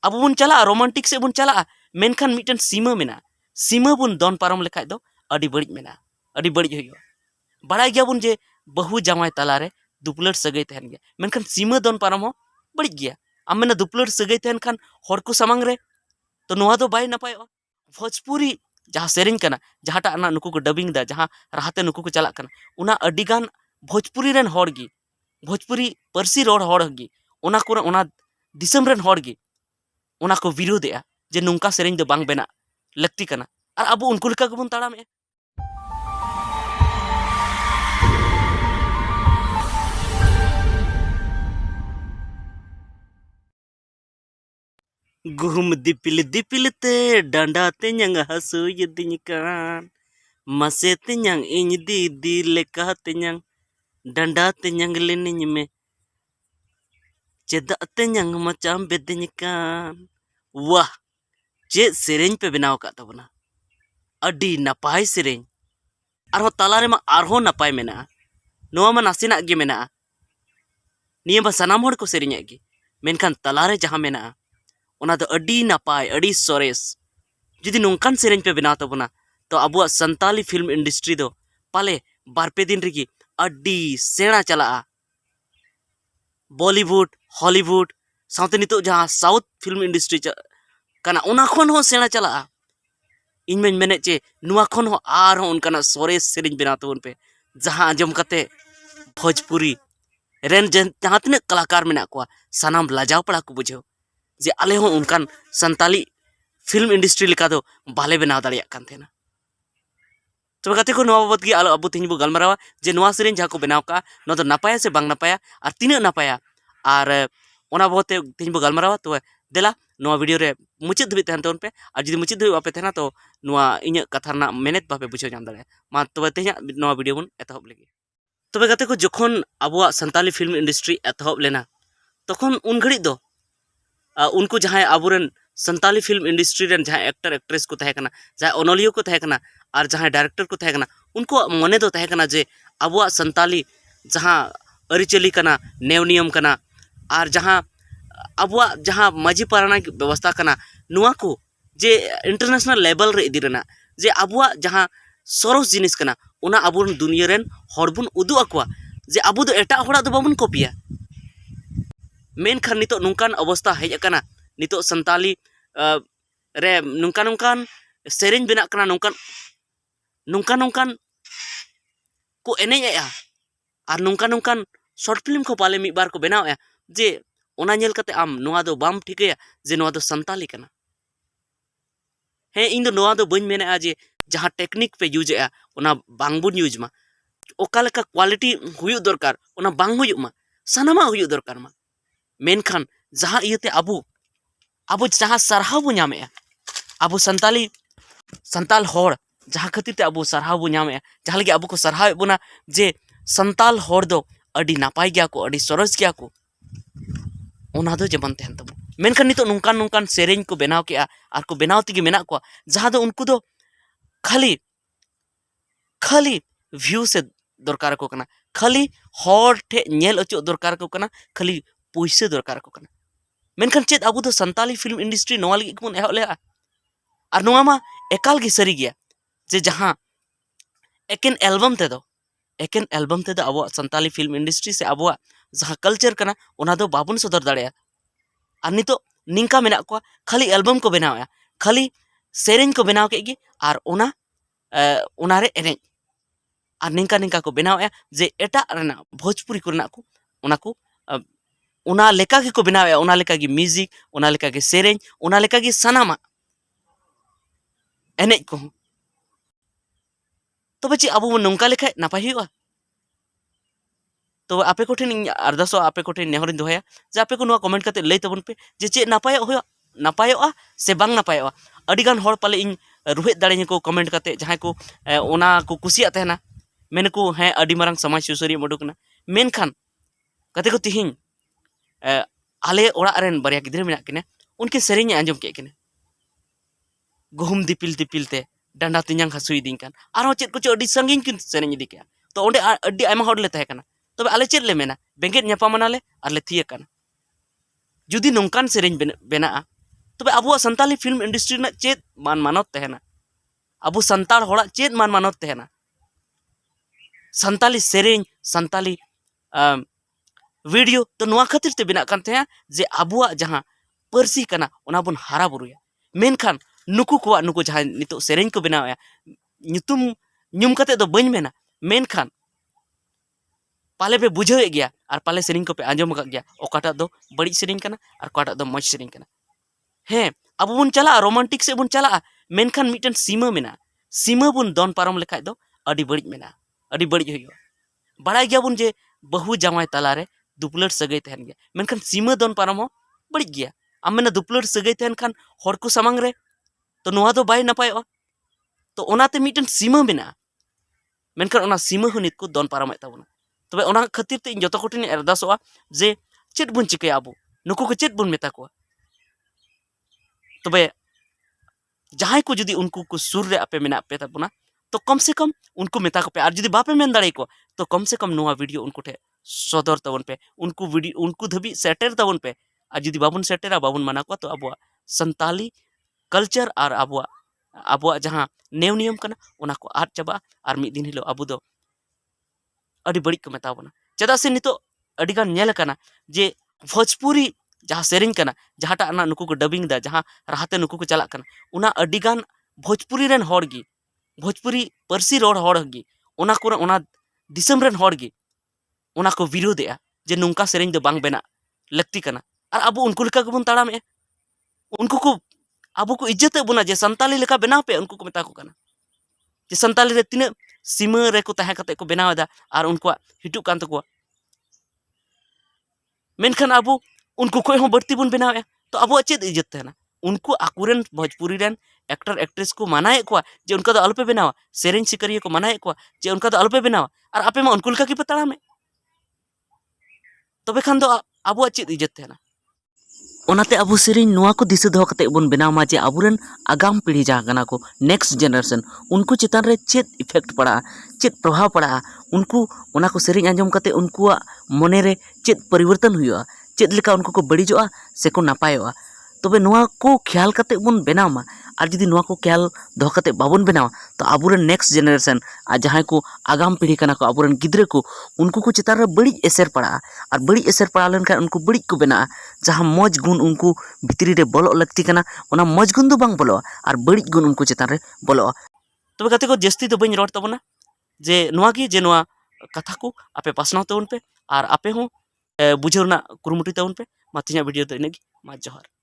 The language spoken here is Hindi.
अब बन चला रोमांटिक से बन चला मेनखान मिटन सीमा मेना सीमा बन दन पारम लेखाय दो अडी बड़ी मेना अडी बड़ी हुई बड़ा गया बन जे बहु जामाय तलारे दुपलट सगई तहन गया मेनखान सीमा दन पारम हो बड़ी गया आम मेना दुपलट सगई तहन खान हर को सामांग रे तो नोआ दो बाय नपाय भोजपुरी जहाँ सेरिंग कना जहाँटा ना नुकु को डबिंग दा जहाँ राहते नुकु को चला कना उना अडी गान भोजपुरी रेन हर गी भोजपुरी परसी रोड हर गी उना को उना दिसम रेन हर गी उना को विरोधेआ जे नुंका सेरिंग दो बांग बेना लगती कना और अब उनको लेका गबन ताड़ाम गुहुम दिपिल दिपिल ते डांडा ते न्यांग हसुय दिनकान मसे ते न्यांग इन दी लेका ते न्यांग डांडा ते न्यांग लेनिñ में चेदा ते न्यांग मचाम बेदिनकान वाह चे सेरेंज पे बनाव का तबना अडी नपाय सेरेंज आरो तालारे मा आरो नपाय मेना नोआ मा नासिना गे मेना निया बा सनाम हड़ को सेरेंज गे मेनखान तालारे जहां मेना ओना दो अडी नपाय अडी सोरेस जुदी नोंकान सेरेंज पे बनाव तबना तो अबुआ संताली फिल्म इंडस्ट्री दो पाले बारपे दिन रिगी अडी सेना चला बॉलीवुड हॉलीवुड साउथ नितो जहां साउथ फिल्म इंडस्ट्री कना उना खन हो सेना चला इन में मेने चे नुआ खन हो आर हो उनका सोरेस सेरेंज बनाव तबन पे जहां आजम कते भोजपुरी रेन जहां तिना कलाकार मेना को सनाम लाजाव पड़ा को बुझो जे आले हो उनकान संताली फिल्म इंडस्ट्री लेका दो बाले बनाव दाड़िया कान थेना तो गाते को नवा बाबत की अब तीन बो गलमारावा जे नवा सेरेंज जहां को बनाव का न तो नापाया से बांग नापाया और तीना नापाया और ओना बाबते तीन बो गलमारावा तो देला नवा वीडियो रे मुचाद धबी तहन तोन पे और जुदी मुचाद धबी बापे तहना तो नवा इᱧ कथा ना मेनेत बापे बुझाव जाम दाड़े मा तो तेज नवा वीडियो बन एतहब लेगे तबे गाते को जखन अबुआ संताली फिल्म इंडस्ट्री एतहब लेना तखन उन घड़ी दो उनको जहां अबुरन संताली फिल्म इंडस्ट्री रेन जहां एक्टर एक्ट्रेस को तहकना जहां ओनोलियो को तहकना और जहां डायरेक्टर को तहकना उनको मने दो तहकना जे अबुआ संताली जहां अरिचली कना नेव नियम कना और जहां अबुआ जहां माजी पाराना व्यवस्था कना नुआ को जे इंटरनेशनल लेवल रे इदी रेना जे अबुआ जहां सरस जिनिस कना उना अबुन दुनिया रेन हड़बुन उदु अकवा जे अबु दो एटा हड़ा दो बाबुन कॉपिया मेनखान नितो नुंकान अवस्था हेज अकना नितो संताली रे नुंकान नुंकान सेरेंज बेना कना नुंकान नुंकान नुंकान को एनेज आ और नुंकान नुंकान शॉर्ट फिल्म को पाले मिद बार को बनाव जे ओना नेल कते आम नोआ दो बाम ठिकया जे नोआ दो संताली कना हे इन दो नोआ दो बइन मेना जे जहां टेक्निक पे यूज आ ओना बांग बुन यूज मा ओका लेका क्वालिटी हुयु दरकार ओना बांग हुयु मा सनामा हुयु दरकार मा मेनखान जहां इयते अबु अबु जहां सरहाव बु नामे अबु संताली संताल होड़ जहां खातिर ते अबु सरहाव बु नामे जहां लगे अबु को सरहाव बुना जे संताल होड़ दो अडी नापाय गया को अडी सरस गया को ओना दो जेमन तहन तबो मेनखान नितो नुंकान नुंकान सेरेंज को बनाव के आर को बनाव तिगे मेना को जहां दो उनको दो खाली खाली व्यू से दरकार को कना खाली होड़ ठे नेल अचो दरकार को कना खाली पैसे दरकार को कना मेनखान चेत अबु दो संताली फिल्म इंडस्ट्री नोआ लगी को एहब लेआ और नोआ मा एकाल गे सरी गया जे जहां एकेन एल्बम ते दो अबु संताली फिल्म इंडस्ट्री से अबु जहां कल्चर कना ओना दो बाबुन सदर दाड़े और नितो निंका मेना को खाली एल्बम को बनावा खाली सेरेंज को बनाव के गे और ओना ओना रे एनेज और निंका निंका को बनावा जे एटा रेना भोजपुरी को ओना को उना लेका के को बनावे उना लेका की म्यूजिक उना लेका के सेरेंज उना लेका की सनामा एनेज को तो बच्ची अब नौका लेखा नापाय हुआ तो आपे को ठेन अरदासो आपे को ठेन नेहरिन दोहया जे आपे को कमेंट करते लई तबन पे जे चे नापायोआ से बांग नापायोआ अडिगान हड़ पाले इन रुहेद दाड़े को कमेंट करते जहां को ओना को कुसिया तहना मेन को हैं अडी मारंग समाज सुसरी उडुकना मेनखान कते को तिहिं आले ओड़ा रेन बारिया गिद्रा मेना किने उनके सेरेंज आंजम के किने गुहुम दिपिल दिपिल ते डांडा तिंजांग हसुई दिन कान आरो चेत को अडी संगिन किन सेरेंज इदी के तो ओंडे अडी आयमा हड़ ले तहे कना तबे आले चेत ले मेना बेंगेट न्यापामनाले आर ले थिया कना जुदी नोंकान सेरेंज बेना तबे अबुआ संताली फिल्म इंडस्ट्री ना चेत मान मानत तहना अबु संताल होड़ा चेत मान मानत तहना संताली सेरेंज संताली वीडियो तो नुआ खातिर ते बिना कान तहया जे अबुआ जहां पर्सी कना ओना बुन हारा बुरुया मेनखान नुकु को नुकु जहां नितो सेरेंज को बनाया nyutum nyum kate do bañ mena मेनखान पाले पे बुझे गया और पाले सेरिंग को पे आंजम का गया ओकाटा दो बड़ी सेरिंग कना और ओकाटा दो मज सेरिंग कना हे अब बुन चला रोमांटिक से बुन चला मेनखान मिटन सीमा मेना सीमा बुन दोन पारम लेखाय दो अडी बड़ी मेना अडी बड़ी होयो बड़ाय गया बुन जे बहु जामाय तलारे दुपलर सगै तहन गया मेनखान सीमा दोन पारम हो बड़ी गया आम मेना दुपलर सगै तहन खान हर को सामंग रे तो नोआ दो बाय नपायो तो ओनाते मिटन सीमा मेना मेनखान ओना सीमा हो नित को दोन पारम ताबोना तबे ओना खातिर ते जतो कोटिन अरदासोआ जे चेत बुन चिकया अबो नुकु को चेत बुन मेता को तबे जहां को जुदी उनको को सुर रे आपे मेना पे ताबोना तो कम से कम उनको मेता को पे और जुदी बापे मेन दाड़े को तो कम से कम नोआ वीडियो उनको ठे सदर तबन पे उनको वीडियो उनको धबी सेटर तबन पे और जुदी बाबुन सेटेरा बाबुन मना को तो अबो संताली कल्चर और अबो जहां नेव नियम कना ओना को आद चबा और मिद दिन हिलो अबो दो अड़ी बड़ी को मेताबना चदा से नितो अड़ीगान नेल कना जे भोजपुरी जहां सेरिंग कना जहाटा ना नुकु को डबिंग दा जहां राहते नुकु को चला कना उना अड़ीगान भोजपुरी रेन होड़ गी भोजपुरी पर्सी रोड होड़ गी उना को उना दिसम रेन होड़ गी उना को विरोधेआ जे नुंका सेरिंग दो बांग बेना लगती कना और अब उनको लेका को ताड़ाम ए उनको को अब को इज्जत बुना जे संताली लेका बनाव पे उनको को मेता को कना जे संताली रे तिना सीमा रे को तहे कते को बनाव दा और उनको हिटू कान तको मेनखान अब उनको कोई हो बढ़ती बुन बनाव तो अब चेत इज्जत तहना उनको आकुरेन भोजपुरी रेन एक्टर एक्ट्रेस को मनाए को जे उनका दो अलपे बनावा सेरेंज सिकरिया को मनाए को जे उनका दो अलपे बनावा और आपे मा उनको लेका की पताड़ा में तबे खान दो अब चेत इज्जत तहना ओनाते अबु सेरिंग नुआ को दिशा दो कते बुन बनामा जे अबुरेन आगाम पीढ़ी जहां कना को नेक्स्ट जनरेशन उनको चितान रे चेत इफेक्ट पड़ा चेत प्रभाव पड़ा उनको ओना को सेरिंग आंजम कते उनको मने रे चेत परिवर्तन हुआ चेत लेका उनको को बड़ीजोआ से को नापायोआ तबे नुआ को ख्याल कते बुन बनामा और जुदी नुआ को ख्याल दो कते बाबुन बनावा तो अबुरेन नेक्स्ट जनरेशन आ जहां को आगाम पीढ़ी कना को अबुरेन गिद्रे को उनको को चितान रे बड़ी एसर पड़ा और बड़ी एसर पड़ा लेन का उनको बड़ी को बना जहां मज गुण उनको भितरी रे बोलो लगती कना ओना मज गुण दो बांग बोलो और बड़ी गुण उनको चितान रे बोलो तबे कते को जस्ती तो बኝ रोड तबना जे नुआ की जे नुआ कथा को आपे पासनाव तबन पे और आपे हो बुझेवना कुरुमुटी तबन पे मा तिना वीडियो तो इनेगी मा जोहार।